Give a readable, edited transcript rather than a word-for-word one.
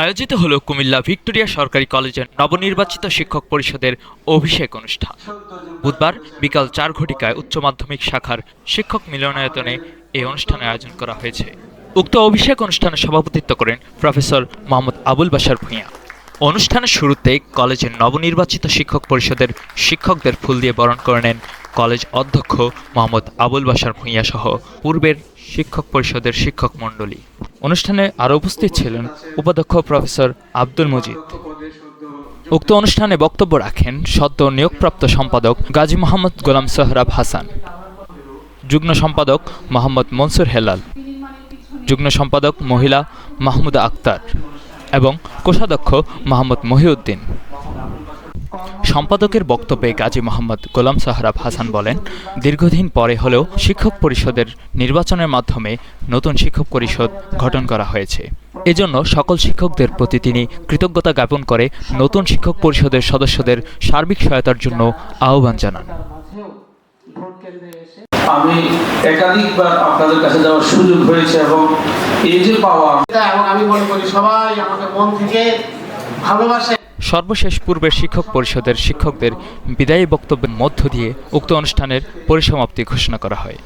আয়োজিত হল কুমিল্লা ভিক্টোরিয়া সরকারি কলেজের নবনির্বাচিত শিক্ষক পরিষদের অভিষেক অনুষ্ঠান। বুধবার বিকাল 4 ঘটিকায় উচ্চ মাধ্যমিক শাখার শিক্ষক মিলনায়তনে এই অনুষ্ঠানের আয়োজন করা হয়েছে। উক্ত অভিষেক অনুষ্ঠানে সভাপতিত্ব করেন প্রফেসর মোহাম্মদ আবুল বাশার ভূঁইয়া। অনুষ্ঠানের শুরুতেই কলেজের নবনির্বাচিত শিক্ষক পরিষদের শিক্ষকদের ফুল দিয়ে বরণ করে নেন কলেজ অধ্যক্ষ মোহাম্মদ আবুল বাশার ভূঁইয়া সহ পূর্বের শিক্ষক পরিষদের শিক্ষক মণ্ডলী। অনুষ্ঠানে আরও উপস্থিত ছিলেন উপাধ্যক্ষ প্রফেসর আব্দুল মজিদ। উক্ত অনুষ্ঠানে বক্তব্য রাখেন সদ্য নিয়োগপ্রাপ্ত সম্পাদক গাজী মোহাম্মদ গোলাম সোহরাব হাসান, যুগ্ম সম্পাদক মোহাম্মদ মনসুর হেলাল, যুগ্ম সম্পাদক মহিলা মাহমুদা আক্তার এবং কোষাধ্যক্ষ মোহাম্মদ মহিউদ্দিন। সম্পাদকের বক্তব্যে গাজী মোহাম্মদ গোলাম সোহরাব হাসান বলেন, দীর্ঘদিন পরে হলেও শিক্ষক পরিষদের নির্বাচনের মাধ্যমে নতুন শিক্ষক পরিষদ গঠন করা হয়েছে। এজন্য সকল শিক্ষকদের প্রতি তিনি কৃতজ্ঞতা জ্ঞাপন করে নতুন শিক্ষক পরিষদের সদস্যদের সার্বিক সহায়তার জন্য আহ্বান জানান। আমি একাধিকবার আপনাদের কাছে যাওয়ার সুযোগ হয়েছে এবং এই যে পাওয়া, এবং আমি মনে করি সবাই আমাকে মন থেকে ভালোবাসে। সর্বশেষ পূর্বের শিক্ষক পরিষদের শিক্ষকদের বিদায়ী বক্তব্যের মধ্য দিয়ে উক্ত অনুষ্ঠানের পরিসমাপ্তি ঘোষণা করা হয়।